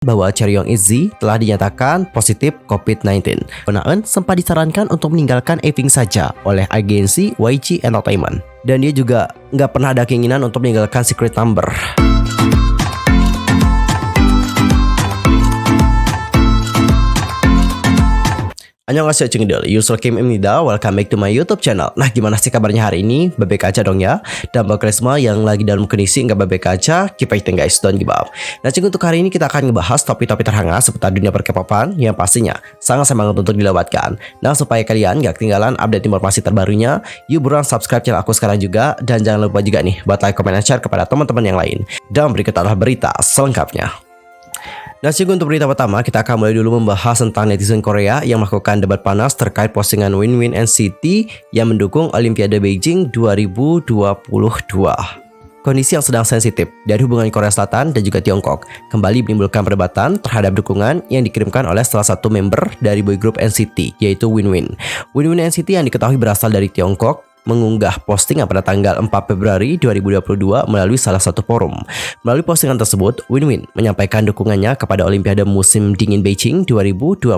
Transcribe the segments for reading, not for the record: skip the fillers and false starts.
bahwa Chaeryeong Izzy telah dinyatakan positif COVID-19. Eun sempat disarankan untuk meninggalkan Eving saja oleh agensi YG Entertainment. Dan dia juga nggak pernah ada keinginan untuk meninggalkan Secret Number. Annyeonghaseyo Chungdul, Yusuf Kim Imnida, welcome back to my YouTube channel. Nah, gimana sih kabarnya hari ini? Bebek aja dong ya. Dan buat kalian semua yang lagi dalam kondisi nggak bebek aja, keep fighting guys, don't give up. Nah, untuk hari ini kita akan ngebahas topik-topik terhangat seputar dunia per-K-popan yang pastinya sangat semangat untuk dilewatkan. Nah, supaya kalian nggak ketinggalan update informasi terbarunya, yuk buruan subscribe channel aku sekarang juga. Dan jangan lupa juga nih buat like, comment, dan share kepada teman-teman yang lain. Dan berikut adalah berita selengkapnya. Nah, untuk berita pertama, kita akan mulai dulu membahas tentang netizen Korea yang melakukan debat panas terkait postingan WinWin NCT yang mendukung Olimpiade Beijing 2022. Kondisi yang sedang sensitif dari hubungan Korea Selatan dan juga Tiongkok kembali menimbulkan perdebatan terhadap dukungan yang dikirimkan oleh salah satu member dari boy group NCT, yaitu WinWin. WinWin NCT yang diketahui berasal dari Tiongkok mengunggah postingan pada tanggal 4 Februari 2022 melalui salah satu forum. Melalui postingan tersebut, WinWin menyampaikan dukungannya kepada Olimpiade Musim Dingin Beijing 2022.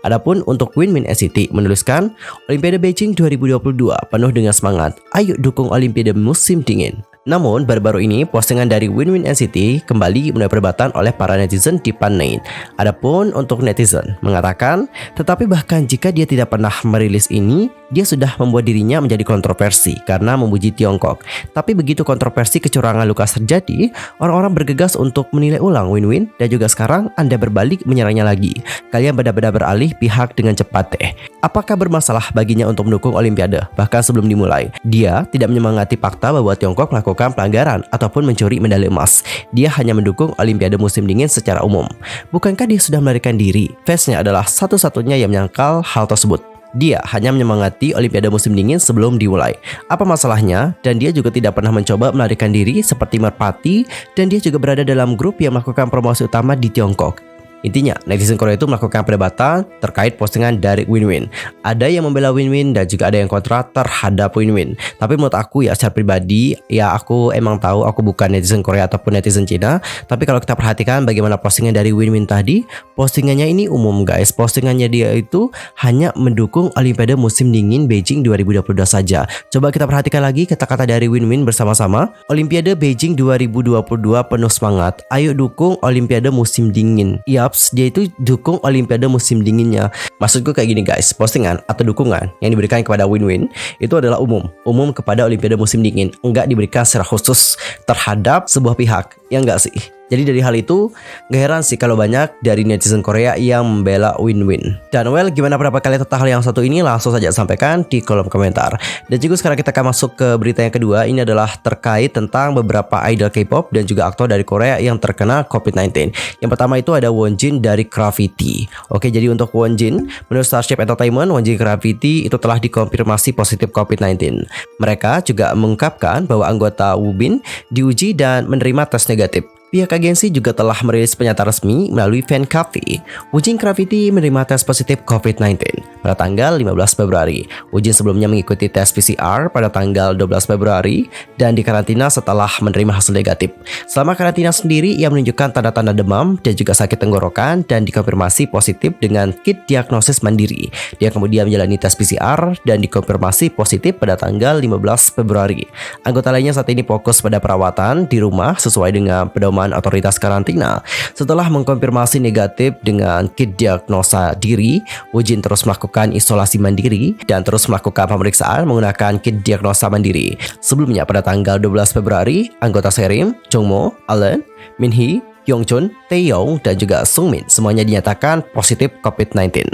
Adapun untuk WinWin NCT menuliskan, Olimpiade Beijing 2022 penuh dengan semangat, ayo dukung Olimpiade Musim Dingin. Namun, baru-baru ini postingan dari WinWin NCT kembali menuai perdebatan oleh para netizen di Pannain. Adapun untuk netizen mengatakan, tetapi bahkan jika dia tidak pernah merilis ini, dia sudah membuat dirinya menjadi kontroversi karena memuji Tiongkok. Tapi begitu kontroversi kecurangan Lukas terjadi, orang-orang bergegas untuk menilai ulang WinWin dan juga sekarang Anda berbalik menyerangnya lagi. Kalian benar-benar beralih pihak dengan cepat deh. Apakah bermasalah baginya untuk mendukung Olimpiade? Bahkan sebelum dimulai, dia tidak menyemangati fakta bahwa Tiongkok melakukan pelanggaran ataupun mencuri medali emas. Dia hanya mendukung Olimpiade musim dingin secara umum. Bukankah dia sudah melarikan diri? Fansnya adalah satu-satunya yang menyangkal hal tersebut. Dia hanya menyemangati Olimpiade musim dingin sebelum dimulai. Apa masalahnya? Dan dia juga tidak pernah mencoba melarikan diri seperti merpati, dan dia juga berada dalam grup yang melakukan promosi utama di Tiongkok. Intinya, netizen Korea itu melakukan perdebatan terkait postingan dari WinWin. Ada yang membela WinWin dan juga ada yang kontra terhadap WinWin. Tapi menurut aku ya secara pribadi, ya aku emang tahu aku bukan netizen Korea ataupun netizen Cina. Tapi kalau kita perhatikan bagaimana postingan dari WinWin tadi, postingannya ini umum guys. Postingannya dia itu hanya mendukung Olimpiade Musim Dingin Beijing 2022 saja. Coba kita perhatikan lagi kata-kata dari WinWin bersama-sama. Olimpiade Beijing 2022 penuh semangat. Ayo dukung Olimpiade Musim Dingin. Dia itu dukung Olimpiade musim dinginnya. Maksudku kayak gini guys, postingan atau dukungan yang diberikan kepada WinWin itu adalah umum kepada Olimpiade musim dingin, enggak diberikan secara khusus terhadap sebuah pihak, ya enggak sih? Jadi dari hal itu, gak heran sih kalau banyak dari netizen Korea yang membela WinWin. Dan gimana pendapat kalian tentang hal yang satu ini? Langsung saja sampaikan di kolom komentar. Dan juga sekarang kita akan masuk ke berita yang kedua. Ini adalah terkait tentang beberapa idol K-pop dan juga aktor dari Korea yang terkena COVID-19. Yang pertama itu ada Wonjin dari Gravity. Oke, jadi untuk Wonjin, menurut Starship Entertainment, Wonjin Gravity itu telah dikonfirmasi positif COVID-19. Mereka juga mengungkapkan bahwa anggota Wubin diuji dan menerima tes negatif. Pihak agensi juga telah merilis pernyataan resmi melalui fan cafe. Wonjin Gravity menerima tes positif COVID-19 pada tanggal 15 Februari. Wonjin sebelumnya mengikuti tes PCR pada tanggal 12 Februari dan dikarantina setelah menerima hasil negatif. Selama karantina sendiri, ia menunjukkan tanda-tanda demam dan juga sakit tenggorokan dan dikonfirmasi positif dengan kit diagnosis mandiri. Dia kemudian menjalani tes PCR dan dikonfirmasi positif pada tanggal 15 Februari. Anggota lainnya saat ini fokus pada perawatan di rumah sesuai dengan pedoman otoritas karantina. Setelah mengkonfirmasi negatif dengan kit diagnosa diri, Wonjin terus melakukan isolasi mandiri dan terus melakukan pemeriksaan menggunakan kit diagnosa mandiri. Sebelumnya pada tanggal 12 Februari, anggota Serim, Jongmo, Allen, Minhee, Yongchun, Taeyong, dan juga Sungmin semuanya dinyatakan positif COVID-19.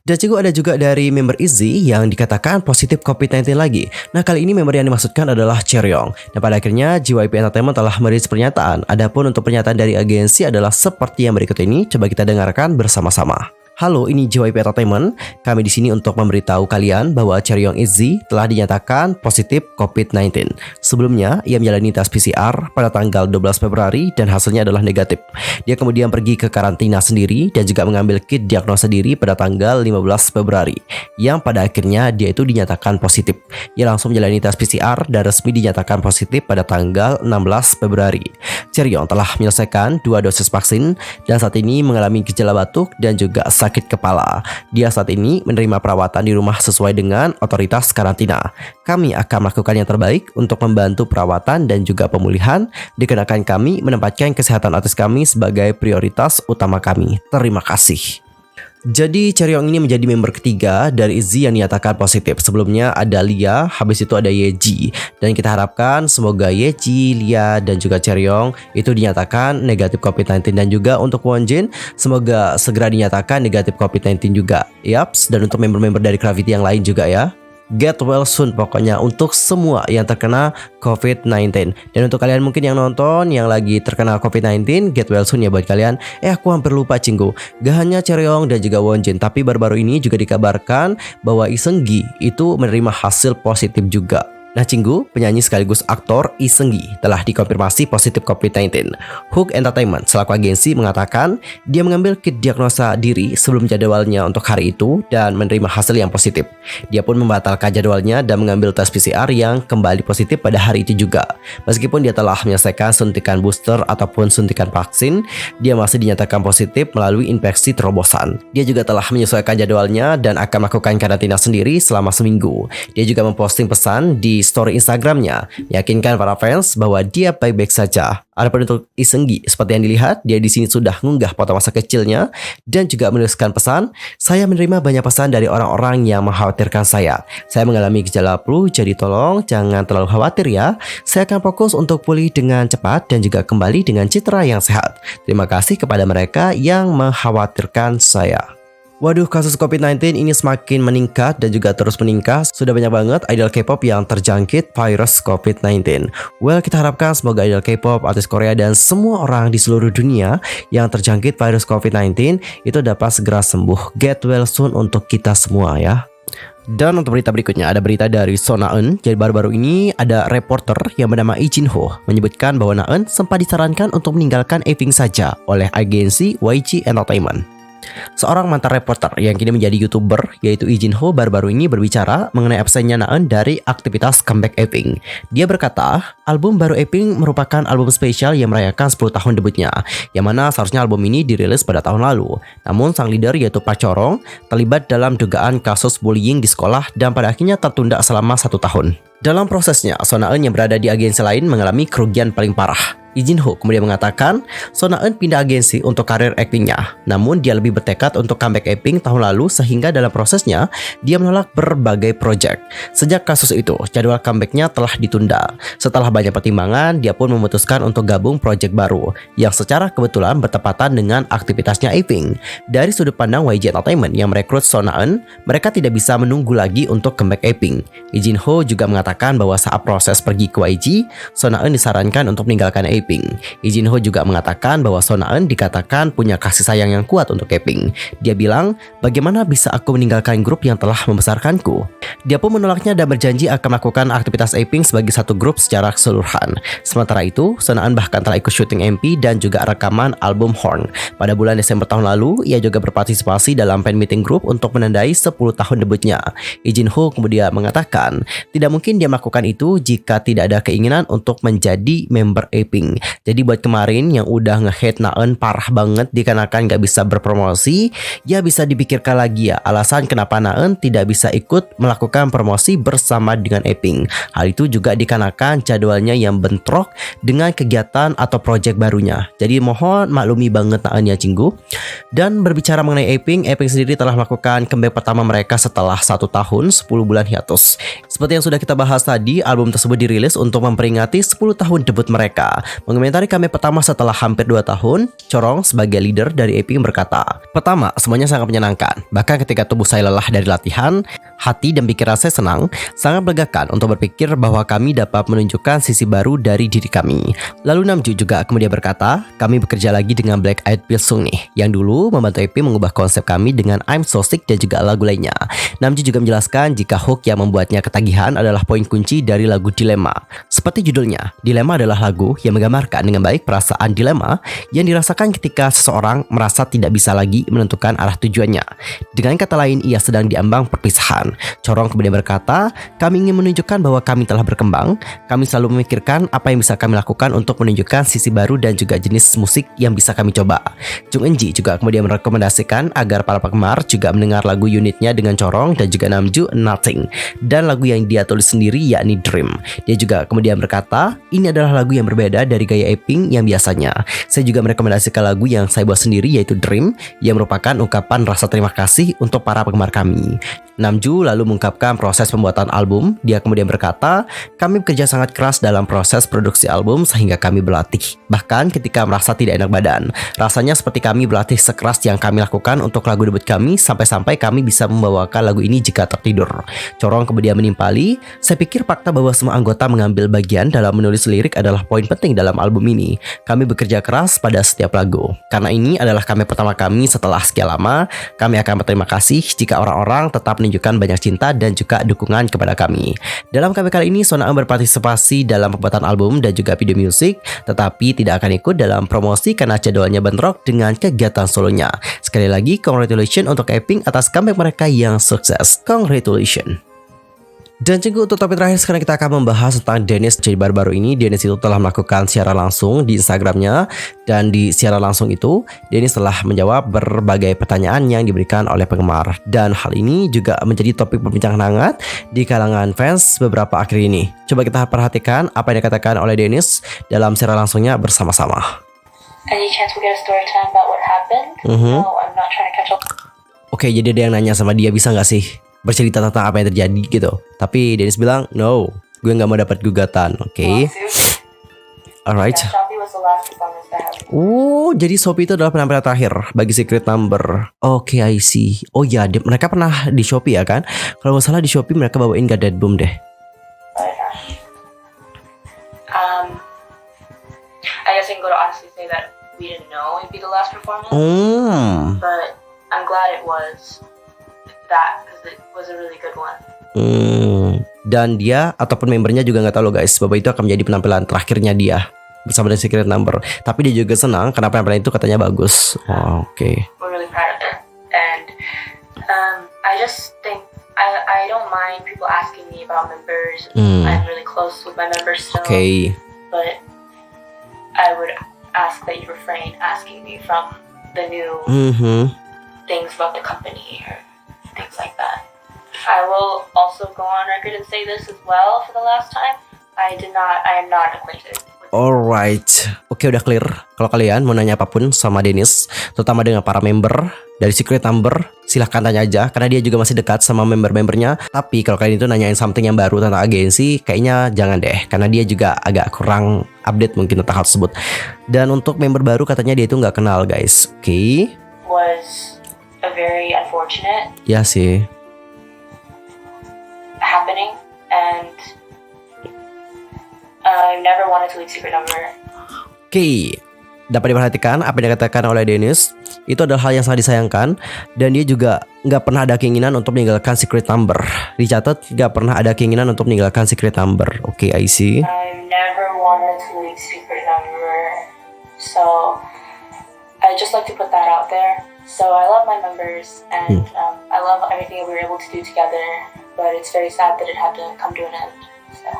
Dan juga ada juga dari member Izzy yang dikatakan positif COVID-19 lagi. Nah, kali ini member yang dimaksudkan adalah Chaeryeong. Dan pada akhirnya JYP Entertainment telah merilis pernyataan. Adapun untuk pernyataan dari agensi adalah seperti yang berikut ini. Coba kita dengarkan bersama-sama. Halo, ini JYP Entertainment. Kami di sini untuk memberitahu kalian bahwa Chaeryeong ITZY telah dinyatakan positif COVID-19. Sebelumnya, ia menjalani tes PCR pada tanggal 12 Februari dan hasilnya adalah negatif. Dia kemudian pergi ke karantina sendiri dan juga mengambil kit diagnosa diri pada tanggal 15 Februari, yang pada akhirnya dia itu dinyatakan positif. Ia langsung menjalani tes PCR dan resmi dinyatakan positif pada tanggal 16 Februari. Chaeryeong telah menyelesaikan 2 dosis vaksin dan saat ini mengalami gejala batuk dan juga sakit kepala. Dia saat ini menerima perawatan di rumah sesuai dengan otoritas karantina. Kami akan melakukan yang terbaik untuk membantu perawatan dan juga pemulihan, dikarenakan kami menempatkan kesehatan artis kami sebagai prioritas utama kami. Terima kasih. Jadi Chaeryeong ini menjadi member ketiga dari ITZY yang dinyatakan positif. Sebelumnya ada Lia, habis itu ada Yeji. Dan kita harapkan semoga Yeji, Lia, dan juga Chaeryeong itu dinyatakan negatif COVID-19. Dan juga untuk Wonjin, semoga segera dinyatakan negatif COVID-19 juga. Yaps, dan untuk member-member dari Gravity yang lain juga ya. Get well soon pokoknya untuk semua yang terkena COVID-19. Dan untuk kalian mungkin yang nonton yang lagi terkena COVID-19, get well soon ya buat kalian. Aku hampir lupa Cinggu. Gak hanya Chaeryeong dan juga Wonjin, tapi baru-baru ini juga dikabarkan bahwa Lee Seung-gi itu menerima hasil positif juga. Nah Cinggu, penyanyi sekaligus aktor Lee Seung-gi telah dikonfirmasi positif COVID-19. Hook Entertainment selaku agensi mengatakan dia mengambil kit diagnosa diri sebelum jadwalnya untuk hari itu dan menerima hasil yang positif. Dia pun membatalkan jadwalnya dan mengambil tes PCR yang kembali positif pada hari itu juga. Meskipun dia telah menyelesaikan suntikan booster ataupun suntikan vaksin, dia masih dinyatakan positif melalui infeksi terobosan. Dia juga telah menyesuaikan jadwalnya dan akan melakukan karantina sendiri selama seminggu. Dia juga memposting pesan di story Instagramnya, meyakinkan para fans bahwa dia baik-baik saja. Adapun untuk Lee Seung-gi, seperti yang dilihat, dia di sini sudah mengunggah foto masa kecilnya dan juga menuliskan pesan, "Saya menerima banyak pesan dari orang-orang yang mengkhawatirkan saya. Saya mengalami gejala flu, jadi tolong jangan terlalu khawatir ya. Saya akan fokus untuk pulih dengan cepat dan juga kembali dengan citra yang sehat. Terima kasih kepada mereka yang mengkhawatirkan saya." Waduh, kasus COVID-19 ini semakin meningkat dan juga terus meningkat. Sudah banyak banget idol K-pop yang terjangkit virus COVID-19. Well, kita harapkan semoga idol K-pop, artis Korea, dan semua orang di seluruh dunia yang terjangkit virus COVID-19 itu dapat segera sembuh. Get well soon untuk kita semua ya. Dan untuk berita berikutnya ada berita dari So Na-eun. Jadi baru-baru ini ada reporter yang bernama Lee Jin-ho menyebutkan bahwa Na-eun sempat disarankan untuk meninggalkan Apink saja oleh agensi YG Entertainment. Seorang mantan reporter yang kini menjadi YouTuber yaitu Lee Jin-ho baru-baru ini berbicara mengenai absennya Na-eun dari aktivitas comeback Apink. Dia berkata, album baru Apink merupakan album spesial yang merayakan 10 tahun debutnya, yang mana seharusnya album ini dirilis pada tahun lalu. Namun sang leader yaitu Park Chorong terlibat dalam dugaan kasus bullying di sekolah dan pada akhirnya tertunda selama 1 tahun. Dalam prosesnya, So Na-eun yang berada di agensi lain mengalami kerugian paling parah. Lee Jin-ho kemudian mengatakan So Na-eun pindah agensi untuk karir actingnya. Namun dia lebih bertekad untuk comeback Apink tahun lalu sehingga dalam prosesnya dia menolak berbagai proyek. Sejak kasus itu, jadwal comebacknya telah ditunda. Setelah banyak pertimbangan, dia pun memutuskan untuk gabung proyek baru yang secara kebetulan bertepatan dengan aktivitasnya Apink. Dari sudut pandang YG Entertainment yang merekrut So Na-eun, mereka tidak bisa menunggu lagi untuk comeback Apink. Lee Jin-ho juga mengatakan bahwa saat proses pergi ke YG, So Na-eun disarankan untuk meninggalkan Apink. Lee Jin-ho juga mengatakan bahwa So Na-eun dikatakan punya kasih sayang yang kuat untuk Apink. Dia bilang, "Bagaimana bisa aku meninggalkan grup yang telah membesarkanku?" Dia pun menolaknya dan berjanji akan melakukan aktivitas Apink sebagai satu grup secara keseluruhan. Sementara itu, So Na-eun bahkan telah ikut syuting MP dan juga rekaman album Horn. Pada bulan Desember tahun lalu, ia juga berpartisipasi dalam fan meeting group untuk menandai 10 tahun debutnya. Lee Jin-ho kemudian mengatakan, tidak mungkin dia melakukan itu jika tidak ada keinginan untuk menjadi member Apink. Jadi buat kemarin yang udah nge-hate Na-eun parah banget dikarenakan gak bisa berpromosi, ya bisa dipikirkan lagi ya alasan kenapa Na-eun tidak bisa ikut melakukan promosi bersama dengan Apink. Hal itu juga dikarenakan jadwalnya yang bentrok dengan kegiatan atau proyek barunya. Jadi mohon maklumi banget Na-eun ya Cinggu. Dan berbicara mengenai Apink, Apink sendiri telah melakukan comeback pertama mereka setelah 1 tahun 10 bulan hiatus. Seperti yang sudah kita bahas tadi, album tersebut dirilis untuk memperingati 10 tahun debut mereka. Mengomentari comeback pertama setelah hampir 2 tahun, Corong sebagai leader dari Apink berkata, "Pertama, semuanya sangat menyenangkan. Bahkan ketika tubuh saya lelah dari latihan, hati dan pikiran saya senang, sangat melegakan untuk berpikir bahwa kami dapat menunjukkan sisi baru dari diri kami." Lalu Namju juga kemudian berkata, "Kami bekerja lagi dengan Black Eyed Peas nih, yang dulu membantu Apink mengubah konsep kami dengan I'm So Sick dan juga lagu lainnya." Namju juga menjelaskan jika hook yang membuatnya ketagihan adalah poin kunci dari lagu Dilema. Seperti judulnya, Dilema adalah lagu yang menggambarkan dengan baik perasaan dilema yang dirasakan ketika seseorang merasa tidak bisa lagi menentukan arah tujuannya. Dengan kata lain, ia sedang diambang perpisahan. Corong kemudian berkata, "Kami ingin menunjukkan bahwa kami telah berkembang. Kami selalu memikirkan apa yang bisa kami lakukan untuk menunjukkan sisi baru dan juga jenis musik yang bisa kami coba." Jung Eun-ji juga kemudian merekomendasikan agar para penggemar juga mendengar lagu unitnya dengan Corong dan juga Namju, Nothing, dan lagu yang dia tulis sendiri yakni Dream. Dia juga kemudian berkata, "Ini adalah lagu yang berbeda dari gaya Apink yang biasanya. Saya juga merekomendasikan lagu yang saya buat sendiri yaitu Dream, yang merupakan ungkapan rasa terima kasih untuk para penggemar kami." Namju lalu mengungkapkan proses pembuatan album. Dia kemudian berkata, "Kami bekerja sangat keras dalam proses produksi album sehingga kami berlatih. Bahkan ketika merasa tidak enak badan, rasanya seperti kami berlatih sekeras yang kami lakukan untuk lagu debut kami sampai-sampai kami bisa membawakan lagu ini jika tertidur." Corong kemudian menimpali, "Saya pikir fakta bahwa semua anggota mengambil bagian dalam menulis lirik adalah poin penting dalam album ini. Kami bekerja keras pada setiap lagu. Karena ini adalah comeback pertama kami setelah sekian lama. Kami akan berterima kasih jika orang-orang tetap menunjukkan banyak cinta dan juga dukungan kepada kami." Dalam comeback kali ini, Sonam berpartisipasi dalam pembuatan album dan juga video musik, tetapi tidak akan ikut dalam promosi karena jadwalnya bentrok dengan kegiatan solonya. Sekali lagi, congratulations untuk Apink atas comeback mereka yang sukses. Congratulations. Dan juga untuk topik terakhir, sekarang kita akan membahas tentang Dennis. Jadi baru-baru ini Dennis itu telah melakukan siaran langsung di Instagramnya. Dan di siaran langsung itu, Dennis telah menjawab berbagai pertanyaan yang diberikan oleh penggemar. Dan hal ini juga menjadi topik perbincangan hangat di kalangan fans beberapa akhir ini. Coba kita perhatikan apa yang dikatakan oleh Dennis dalam siaran langsungnya bersama-sama. Any chance we get a story time about what happened? No, I'm not trying to catch up. Oke, jadi ada yang nanya sama dia, bisa gak sih bercerita tentang apa yang terjadi gitu. Tapi Dennis bilang, "No, gue gak mau dapat gugatan." Oke. Alright. Yeah, Shopee was the last performance that happened. Jadi Shopee itu adalah penampilan terakhir bagi Secret Number. Oke, I see. Oh ya, mereka pernah di Shopee ya kan? Kalau nggak salah di Shopee mereka bawain God Dead Boom deh. But, I guess I can go to honestly say that we didn't know it'd be the last performance. But I'm glad it was that because it was a really good one. Dan dia ataupun membernya juga nggak tahu loh guys, bahwa itu akan menjadi penampilan terakhirnya dia bersama dengan Secret Number. Tapi dia juga senang karena penampilan itu katanya bagus. Oke. We're really proud of it, and I just think I don't mind people asking me about members. I'm really close with my members still. Oke. But I would ask that you refrain asking me from the new things about the company or things like that. I will also go on record and say this as well for the last time. I am not acquainted. Alright. Oke, udah clear. Kalau kalian mau nanya apapun sama Dennis, terutama dengan para member dari Secret Number, silahkan tanya aja karena dia juga masih dekat sama member-membernya. Tapi kalau kalian itu nanyain something yang baru tentang agensi, kayaknya jangan deh, karena dia juga agak kurang update mungkin tentang hal tersebut. Dan untuk member baru katanya dia itu nggak kenal guys. Oke. Was a very unfortunate Ya sih. happening, and I never wanted to leave Secret Number. Oke, dapat diperhatikan apa yang dikatakan oleh Dennis. Itu adalah hal yang sangat disayangkan. Dan dia juga nggak pernah ada keinginan untuk meninggalkan Secret Number. Dicatat, nggak pernah ada keinginan untuk meninggalkan Secret Number. Oke, I see. I never wanted to leave Secret Number, so I just like to put that out there. So I love my members, and I love everything that we were able to do together. But it's very sad that it had to come to an end. So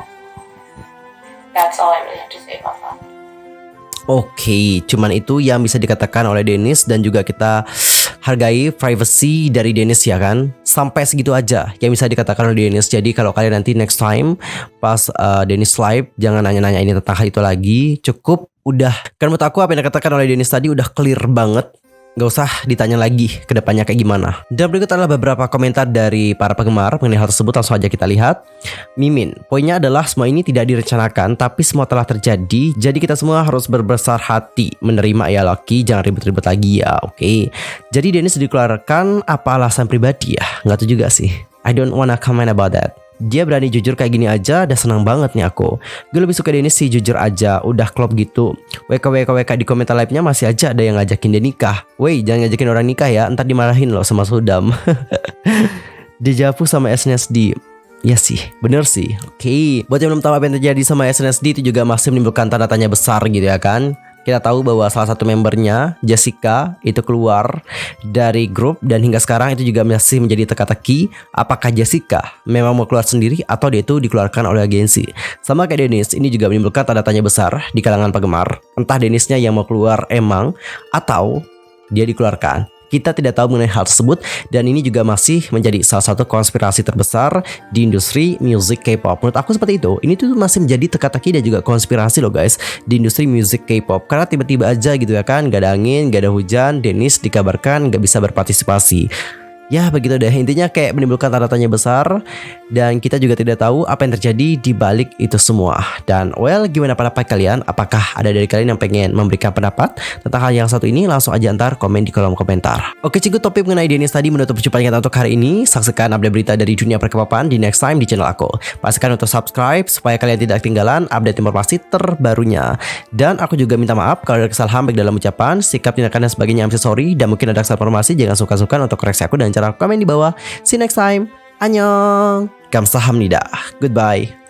that's all I really have to say about that. Oke, cuman itu yang bisa dikatakan oleh Dennis, dan juga kita hargai privacy dari Dennis ya kan. Sampai segitu aja yang bisa dikatakan oleh Dennis. Jadi kalau kalian nanti next time pas Dennis live, jangan nanya-nanya ini tentang hal itu lagi. Cukup udah. Kan menurut aku apa yang dikatakan oleh Dennis tadi udah clear banget. Gak usah ditanya lagi ke depannya kayak gimana. Dan berikut adalah beberapa komentar dari para penggemar mengenai hal tersebut. Langsung aja kita lihat. Mimin, poinnya adalah semua ini tidak direncanakan, tapi semua telah terjadi. Jadi kita semua harus berbesar hati menerima ya Loki. Jangan ribet-ribet lagi ya, oke. Jadi Dennis dikeluarkan apa alasan pribadi ya? Gak tahu juga sih. I don't wanna comment about that. Dia berani jujur kayak gini aja, udah senang banget nih aku. Gue lebih suka Dennis sih jujur aja, udah klop gitu. WK di komentar live-nya masih aja ada yang ngajakin dia nikah. Wey, jangan ngajakin orang nikah ya, ntar dimarahin loh sama Sudam. Dejavu sama SNSD. Ya sih, bener sih. Oke, buat yang belum tahu apa yang terjadi sama SNSD, itu juga masih menimbulkan tanda tanya besar gitu ya kan. Kita tahu bahwa salah satu membernya, Jessica, itu keluar dari grup dan hingga sekarang itu juga masih menjadi teka-teki apakah Jessica memang mau keluar sendiri atau dia itu dikeluarkan oleh agensi. Sama kayak Dennis, ini juga menimbulkan tanda tanya besar di kalangan penggemar. Entah Dennisnya yang mau keluar emang atau dia dikeluarkan. Kita tidak tahu mengenai hal tersebut dan ini juga masih menjadi salah satu konspirasi terbesar di industri musik K-pop. Menurut aku seperti itu. Ini tuh masih menjadi teka-teki dan juga konspirasi loh guys di industri musik K-pop. Karena tiba-tiba aja gitu ya kan, gak ada angin, gak ada hujan, Dennis dikabarkan gak bisa berpartisipasi. Ya begitu deh, intinya kayak menimbulkan tanda tanya besar dan kita juga tidak tahu apa yang terjadi di balik itu semua. Dan well, gimana pendapat kalian? Apakah ada dari kalian yang pengen memberikan pendapat tentang hal yang satu ini? Langsung aja ntar komen di kolom komentar. Oke cikgu, topik mengenai Dennis tadi menutup perjumpaan kita untuk hari ini. Saksikan update berita dari dunia perkepopan di next time di channel aku. Pastikan untuk subscribe supaya kalian tidak ketinggalan update informasi terbarunya. Dan aku juga minta maaf kalau ada kesalahan baik dalam ucapan, sikap, tindakan dan sebagainya. I'm sorry, dan mungkin ada kesalahan informasi, jangan sungkan-sungkan untuk koreksi aku dan komen di bawah. See you next time. Annyeong. Kamsahamnida. Goodbye.